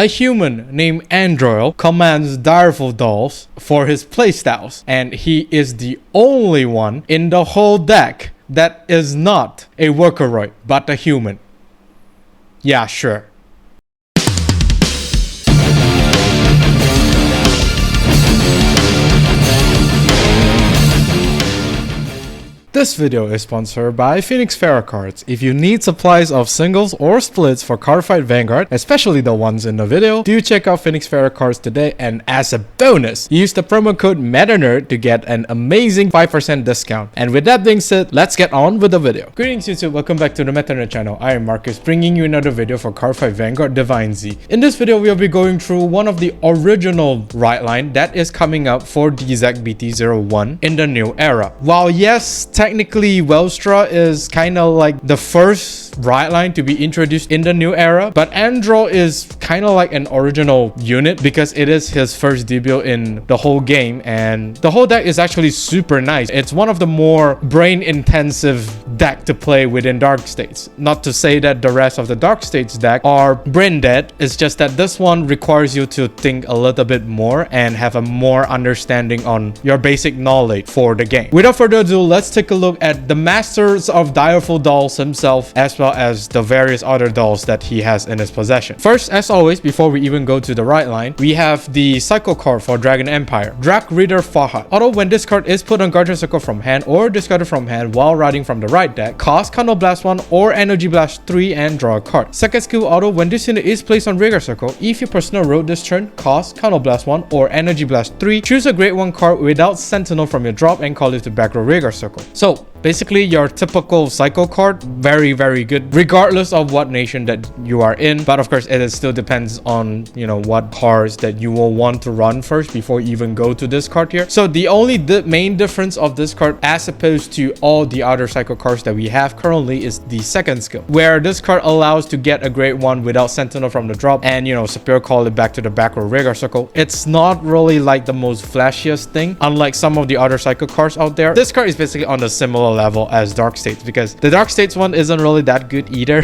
A human named Androld commands Direful Dolls for his playstyles, and he is the only one in the whole deck that is not a Workoroid, but a human. Yeah, sure. This video is sponsored by Phoenix Farhat cards. If you need supplies of singles or splits for Cardfight Vanguard, especially the ones in the video, do check out Phoenix Farhat cards today, and as a bonus, use the promo code METANERD to get an amazing 5% discount. And with that being said, let's get on with the video. Greetings YouTube, welcome back to the METANERD channel. I am Marcus, bringing you another video for Cardfight Vanguard Divine Z. In this video, we'll be going through one of the original Rideline that is coming up for DZBT01 in the new era. While yes, technically Willdress is kind of like the first Rideline to be introduced in the new era, but Androld is kind of like an original unit because it is his first debut in the whole game, and the whole deck is actually super nice. It's one of the more brain intensive deck to play within Dark States. Not to say that the rest of the Dark States deck are brain dead, it's just that this one requires you to think a little bit more and have a more understanding on your basic knowledge for the game. Without further ado, let's take a look at the masters of Direful Dolls himself, as well as the various other dolls that he has in his possession. First, as always, before we even go to the Rideline, we have the cycle card for Dragon Empire, Dragritter Farhat. Although when this card is put on Guardian Circle from hand or discarded from hand while riding from the right deck, cost Counterblast 1 or Energy Blast 3 and draw a card. Second skill auto, when this unit is placed on Rigor Circle, if your personal road this turn, cost Counterblast 1 or Energy Blast 3, choose a Grade 1 card without Sentinel from your drop and call it to back row Rigor Circle. So basically your typical cycle card, very good regardless of what nation that you are in, but of course it still depends on, you know, what cards that you will want to run first before you even go to this card here. So the only main difference of this card as opposed to all the other cycle cards that we have currently is the second skill, where this card allows to get a Grade 1 without Sentinel from the drop and, you know, Superior Call it back to the back row Rigor Circle. It's not really like the most flashiest thing, unlike some of the other cycle cards out there. This card is basically on the similar level as Dark States, because the Dark States one isn't really that good either.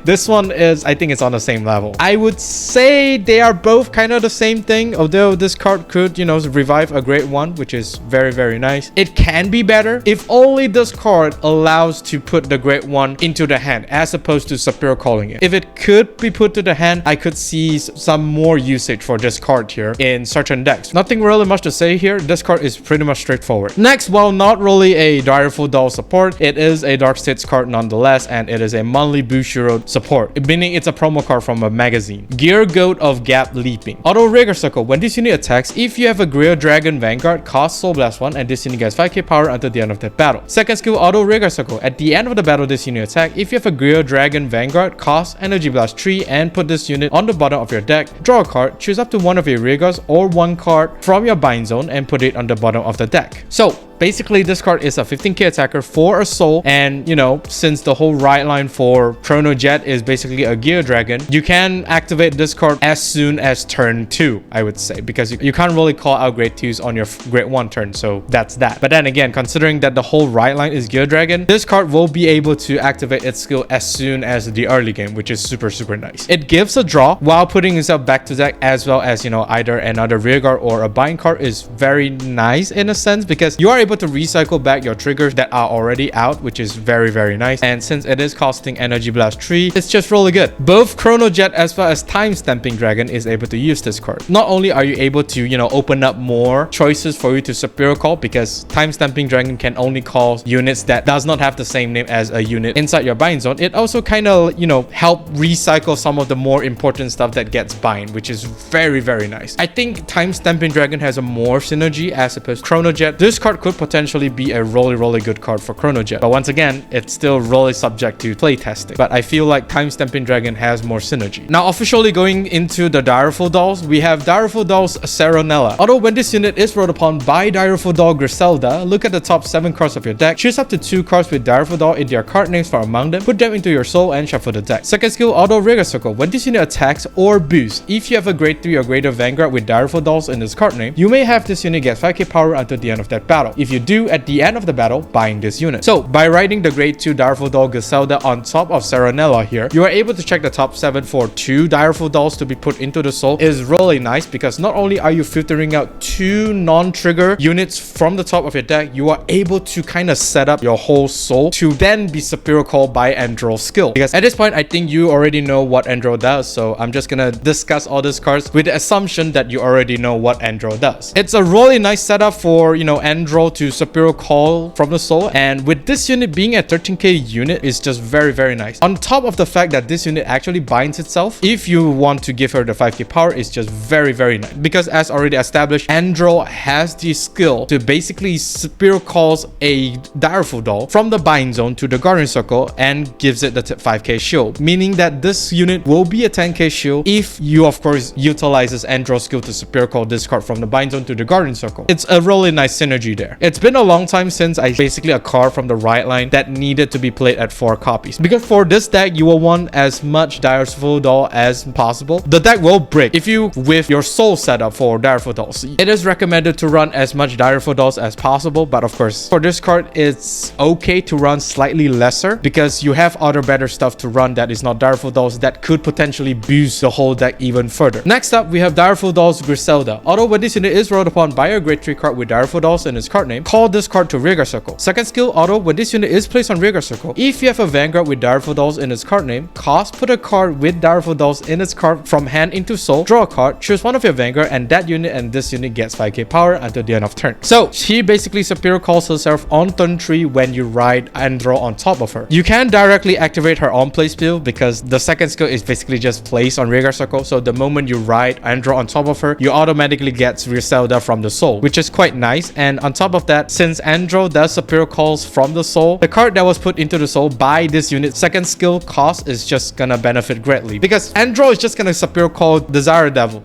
This one is, I think it's on the same level. I would say they are both kind of the same thing, although this card could, you know, revive a Grade 1, which is very nice. It can be better if only this card allows to put the Grade 1 into the hand as opposed to Superior Calling it. If it could be put to the hand, I could see some more usage for this card here in certain decks. Nothing really much to say here. This card is pretty much straightforward. Next, while not really a Direful Doll support, it is a Dark States card nonetheless, and it is a monthly Bushiroad support, meaning it's a promo card from a magazine. Gear Goat of Gap Leaping. Auto Rigor Circle, when this unit attacks, if you have a Grill Dragon Vanguard, cost Soul Blast 1 and this unit gets 5k power until the end of the battle. Second skill, Auto Rigor Circle, at the end of the battle this unit attack, if you have a Grill Dragon Vanguard, cost Energy Blast 3 and put this unit on the bottom of your deck, draw a card, choose up to one of your Rigors or one card from your bind zone and put it on the bottom of the deck. So basically, this card is a 15k attacker for a soul, and you know, since the whole Rideline for Chrono Jet is basically a Gear Dragon, you can activate this card as soon as turn 2, I would say, because you can't really call out Grade 2s on your Grade 1 turn, so that's that. But then again, considering that the whole Rideline is Gear Dragon, this card will be able to activate its skill as soon as the early game, which is super nice. It gives a draw while putting itself back to deck, as well as, you know, either another rear guard or a bind card is very nice in a sense, because you are able to recycle back your triggers that are already out, which is very nice. And since it is costing Energy Blast 3, it's just really good. Both Chrono Jet as well as Time Stamping Dragon is able to use this card. Not only are you able to, you know, open up more choices for you to Superior Call, because Time Stamping Dragon can only call units that does not have the same name as a unit inside your bind zone. It also kind of, you know, help recycle some of the more important stuff that gets bind, which is very nice. I think Time Stamping Dragon has a more synergy as opposed to Chrono Jet. This card could potentially be a really good card for Chrono Jet, but once again, it's still really subject to play testing. But I feel like Time Stamping Dragon has more synergy. Now, officially going into the Direful Dolls, we have Direful Dolls Serenella. Although when this unit is rolled upon by Direful Doll Griselda, look at the top 7 cards of your deck, choose up to 2 cards with Direful Doll in their card names from among them, put them into your soul and shuffle the deck. Second skill, Auto Rigor Circle, when this unit attacks or boosts, if you have a Grade 3 or greater Vanguard with Direful Dolls in this card name, you may have this unit get 5k power until the end of that battle. If If you do, at the end of the battle, bind this unit. So by riding the grade 2 Direful Doll Griselda on top of Serenella here, you are able to check the top 7 for 2 Direful Dolls to be put into the soul. Is really nice because not only are you filtering out 2 non-trigger units from the top of your deck, you are able to kind of set up your whole soul to then be superior called by Androld's skill. Because at this point, I think you already know what Androld does, so I'm just gonna discuss all these cards with the assumption that you already know what Androld does. It's a really nice setup for, you know, Androld to superior call from the soul, and with this unit being a 13k unit is just very nice. On top of the fact that this unit actually binds itself, if you want to give her the 5k power, it's just very nice, because as already established, Androld has the skill to basically superior calls a Direful Doll from the bind zone to the guardian circle and gives it the 5k shield, meaning that this unit will be a 10k shield if you of course utilizes Androld's skill to superior call this card from the bind zone to the guardian circle. It's a really nice synergy there. It's been a long time since I basically a card from the Rideline that needed to be played at 4 copies, because for this deck you will want as much Direful Doll as possible. The deck will break if you with your soul setup for Direful Dolls. It is recommended to run as much Direful Dolls as possible, but of course for this card it's okay to run slightly lesser because you have other better stuff to run that is not Direful Dolls that could potentially boost the whole deck even further. Next up, we have Direful Dolls Griselda. Although when this unit is rolled upon by a grade 3 card with Direful Dolls in its card name, call this card to rearguard circle. Second skill, auto, when this unit is placed on rearguard circle, if you have a Vanguard with Direful Dolls in its card name, put a card with Direful Dolls in its card from hand into soul, draw a card, choose one of your Vanguard, and that unit and this unit gets 5k power until the end of turn. So she basically superior calls herself on turn 3 when you ride Androld on top of her. You can directly activate her on play skill because the second skill is basically just placed on rearguard circle, so the moment you ride Androld on top of her, you automatically get Griselda from the soul, which is quite nice. And on top of that, since Androld does superior calls from the soul, the card that was put into the soul by this unit second skill cost is just gonna benefit greatly because Androld is just gonna superior call Desire Devil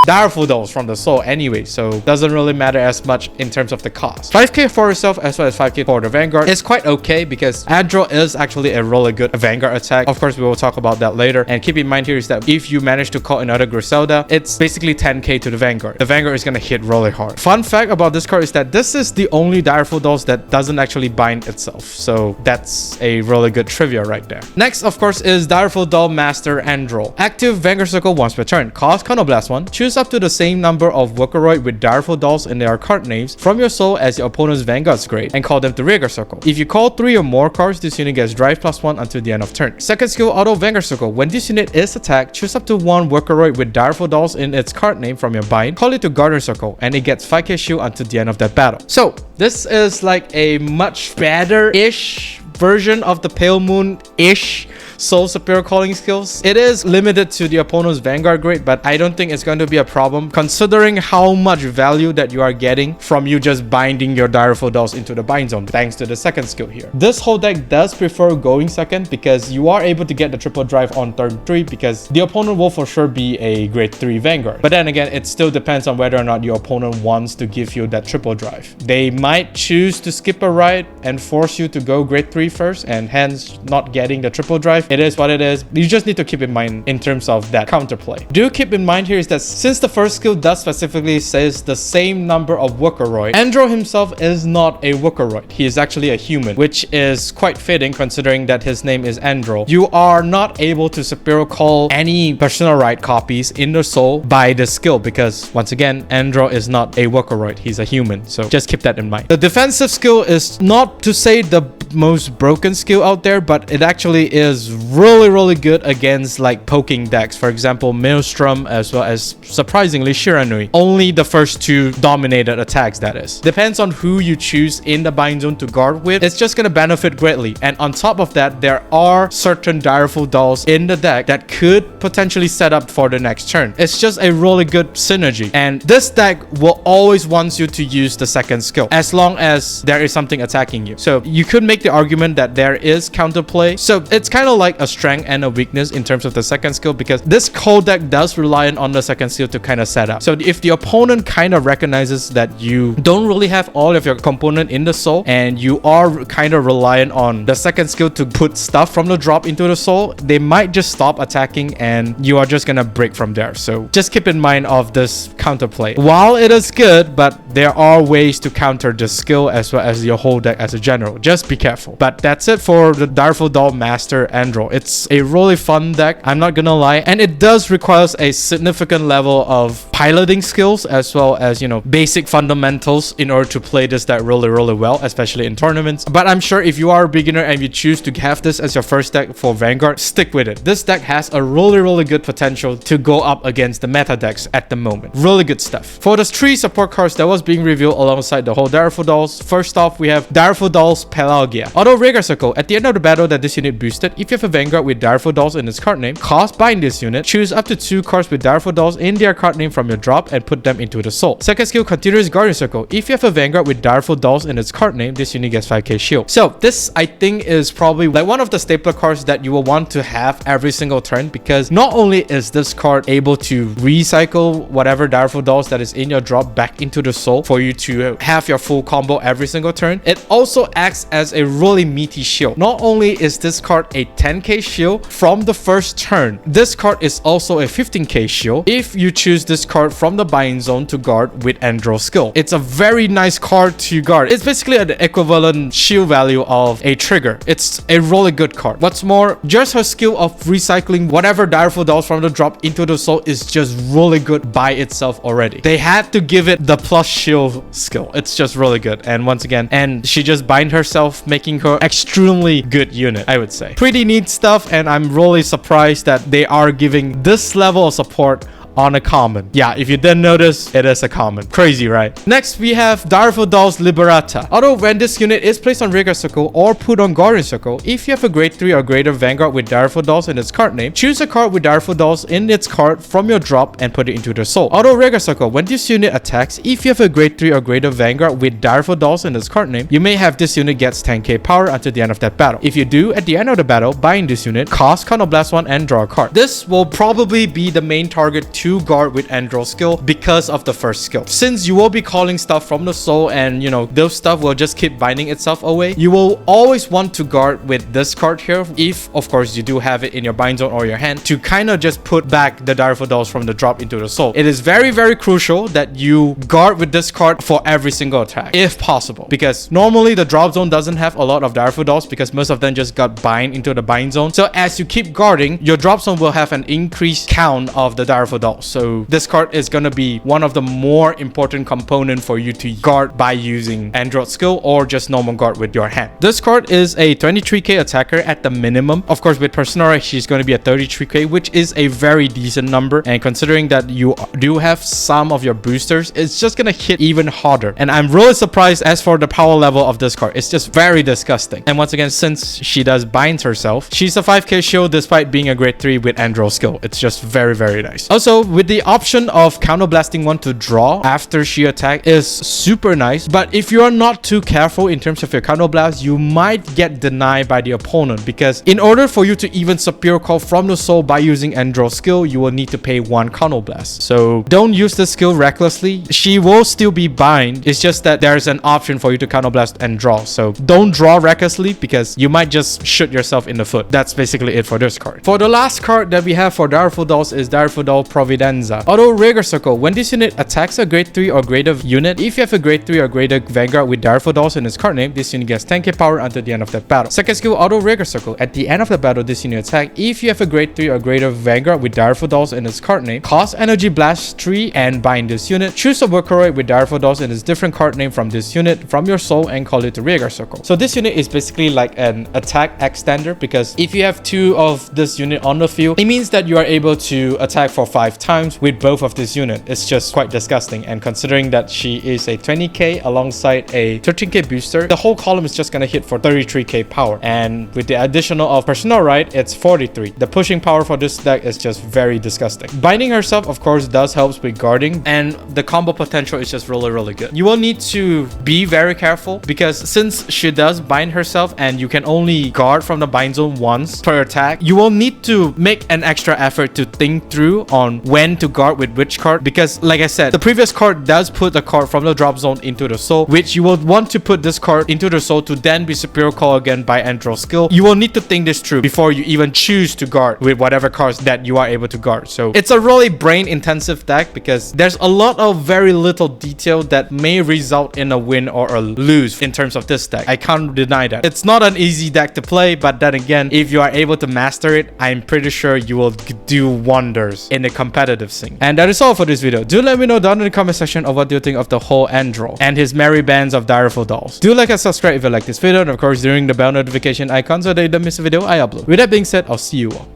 Direful Dolls from the soul anyway, so doesn't really matter as much in terms of the cost. 5k for herself as well as 5k for the Vanguard is quite okay because Androld is actually a really good Vanguard attack. Of course, we will talk about that later. And keep in mind here is that if you manage to call another Griselda, it's basically 10k to the Vanguard. The Vanguard is gonna hit really hard. Fun fact about this card is that this is the only Direful Dolls that doesn't actually bind itself, so that's a really good trivia right there. Next, of course, is Direful Doll Master Androld. Active Vanguard circle once per turn. Cost Conoblast 1. Choose up to the same number of Vocaloid with Direful Dolls in their card names from your soul as your opponent's Vanguard's grade and call them to rearguard circle. If you call 3 or more cards, this unit gets drive +1 until the end of turn. Second skill, auto Vanguard circle. When this unit is attacked, choose up to 1 Vocaloid with Direful Dolls in its card name from your bind, call it to guardian circle, and it gets 5k shield until the end of that battle. So this is like a much better-ish version of the Pale Moon-ish soul superior calling skills. It is limited to the opponent's Vanguard grade, but I don't think it's going to be a problem considering how much value that you are getting from you just binding your Direful Dolls into the bind zone thanks to the second skill here. This whole deck does prefer going second because you are able to get the triple drive on turn 3 because the opponent will for sure be a grade 3 Vanguard. But then again, it still depends on whether or not your opponent wants to give you that triple drive. They might choose to skip a ride and force you to go grade 3 first and hence not getting the triple drive. It is what it is. You just need to keep in mind in terms of that counterplay. Do keep in mind here is that since the first skill does specifically says the same number of Vocaloid, Androld himself is not a Vocaloid. He is actually a human, which is quite fitting considering that his name is Androld. You are not able to superior call any personal right copies in the soul by the skill because once again, Androld is not a Vocaloid. He's a human, so just keep that in mind. The defensive skill is not to say the most broken skill out there, but it actually is really good against like poking decks, for example Maelstrom as well as surprisingly Shiranui. Only the first 2 dominated attacks, that is. Depends on who you choose in the bind zone to guard with. It's just gonna benefit greatly, and on top of that there are certain Direful Dolls in the deck that could potentially set up for the next turn. It's just a really good synergy, and this deck will always want you to use the second skill as long as there is something attacking you. So you could make make the argument that there is counterplay. So it's kind of like a strength and a weakness in terms of the second skill, because this whole deck does rely on the second skill to kind of set up. So if the opponent kind of recognizes that you don't really have all of your component in the soul and you are kind of reliant on the second skill to put stuff from the drop into the soul, they might just stop attacking and you are just gonna break from there. So just keep in mind of this counterplay. While it is good, but there are ways to counter the skill as well as your whole deck as a general. Just be careful. But that's it for the Direful Doll Master Androld. It's a really fun deck, I'm not gonna lie, and it does require a significant level of piloting skills as well as, you know, basic fundamentals in order to play this deck really well, especially in tournaments. But I'm sure if you are a beginner and you choose to have this as your first deck for Vanguard, stick with it. This deck has a really good potential to go up against the meta decks at the moment. Really good stuff. For the 3 support cards that was being revealed alongside the whole Direful Dolls, first off we have Direful Dolls Pelagia. Auto Rigor Circle. At the end of the battle that this unit boosted, if you have a Vanguard with Direful Dolls in its card name, bind this unit, choose up to 2 cards with Direful Dolls in their card name from your drop and put them into the soul. Second skill, Continuous Guardian Circle. If you have a Vanguard with Direful Dolls in its card name, this unit gets 5k shield. So this I think is probably like one of the stapler cards that you will want to have every single turn, because not only is this card able to recycle whatever Direful Dolls that is in your drop back into the soul for you to have your full combo every single turn, it also acts as a really meaty shield. Not only is this card a 10k shield from the first turn, this card is also a 15k shield if you choose this card from the buying zone to guard with Androld skill. It's a very nice card to guard. It's basically an equivalent shield value of a trigger. It's a really good card. What's more, just her skill of recycling whatever Direful Dolls from the drop into the soul is just really good by itself already. They had to give it the plus shield skill. It's just really good. And once again, and she just bind herself, making her extremely good unit, I would say. Pretty neat stuff, and I'm really surprised that they are giving this level of support on a common. Yeah, if you didn't notice, it is a common. Crazy, right? Next, we have Direful Dolls Liberata. Although when this unit is placed on Rigor Circle or put on Guardian Circle, if you have a grade 3 or greater Vanguard with Direful Dolls in its card name, choose a card with Direful Dolls in its card from your drop and put it into the soul. Auto Rigor Circle. When this unit attacks, if you have a grade 3 or greater Vanguard with Direful Dolls in its card name, you may have this unit gets 10k power until the end of that battle. If you do, at the end of the battle, bind this unit, cast Counterblast 1 and draw a card. This will probably be the main target to guard with Androld skill because of the first skill. Since you will be calling stuff from the soul and, you know, those stuff will just keep binding itself away, you will always want to guard with this card here, if of course you do have it in your bind zone or your hand, to kind of just put back the Direful Dolls from the drop into the soul. It is very crucial that you guard with this card for every single attack if possible, because normally the drop zone doesn't have a lot of Direful Dolls because most of them just got bind into the bind zone. So as you keep guarding, your drop zone will have an increased count of the Direful Dolls. So this card is going to be one of the more important component for you to guard by using Android skill or just normal guard with your hand. This card is a 23k attacker at the minimum. Of course, with Personora, she's going to be a 33k, which is a very decent number. And considering that you do have some of your boosters, it's just going to hit even harder. And I'm really surprised as for the power level of this card. It's just very disgusting. And once again, since she does bind herself, she's a 5k shield despite being a grade 3 with Android skill. It's just very nice. Also, with the option of counterblasting 1 to draw after she attacks is super nice, but if you are not too careful in terms of your counterblast, you might get denied by the opponent, because in order for you to even superior call from the soul by using Android skill, you will need to pay 1 counterblast. So don't use the skill recklessly. She will still be bind, it's just that there's an option for you to counterblast and draw. So don't draw recklessly because you might just shoot yourself in the foot. That's basically it for this card. For the last card that we have for Direful Dolls is Direful Doll Provvidenza. Auto Rigor Circle. When this unit attacks a grade 3 or greater unit, if you have a grade 3 or greater Vanguard with Direful Dolls in its card name, this unit gets 10k power until the end of that battle. Second skill, Auto Rigor Circle. At the end of the battle, this unit attack, if you have a grade 3 or greater Vanguard with Direful Dolls in its card name, cast Energy Blast 3 and bind this unit. Choose a Workroid with Direful Dolls in its different card name from this unit from your soul and call it the Rigor Circle. So this unit is basically like an attack extender, because if you have 2 of this unit on the field, it means that you are able to attack for 5 attack times with both of this unit is just quite disgusting, and considering that she is a 20k alongside a 13k booster, the whole column is just gonna hit for 33k power, and with the additional of personal right, it's 43. The pushing power for this deck is just very disgusting. Binding herself, of course, does help with guarding, and the combo potential is just really good. You will need to be very careful because since she does bind herself and you can only guard from the bind zone once per attack, you will need to make an extra effort to think through on when to guard with which card, because like I said, the previous card does put the card from the drop zone into the soul, which you will want to put this card into the soul to then be superior call again by Androld skill. You will need to think this through before you even choose to guard with whatever cards that you are able to guard. So it's a really brain intensive deck because there's a lot of very little detail that may result in a win or a lose in terms of this deck. I can't deny that. It's not an easy deck to play, but then again, if you are able to master it, I'm pretty sure you will do wonders in the competitive scene. And that is all for this video. Do let me know down in the comment section of what you think of the whole Androld and his merry bands of Direful Dolls. Do like and subscribe if you like this video, and of course during the bell notification icon so that you don't miss a video I upload. With that being said, I'll see you all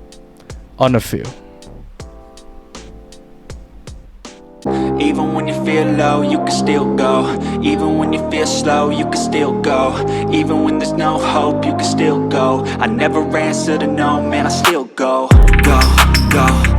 on the field. Even when you feel low, you can still go. Even when you feel slow, you can still go. Even when there's no hope, you can still go. I never answer to no, man, I still go. Go, go.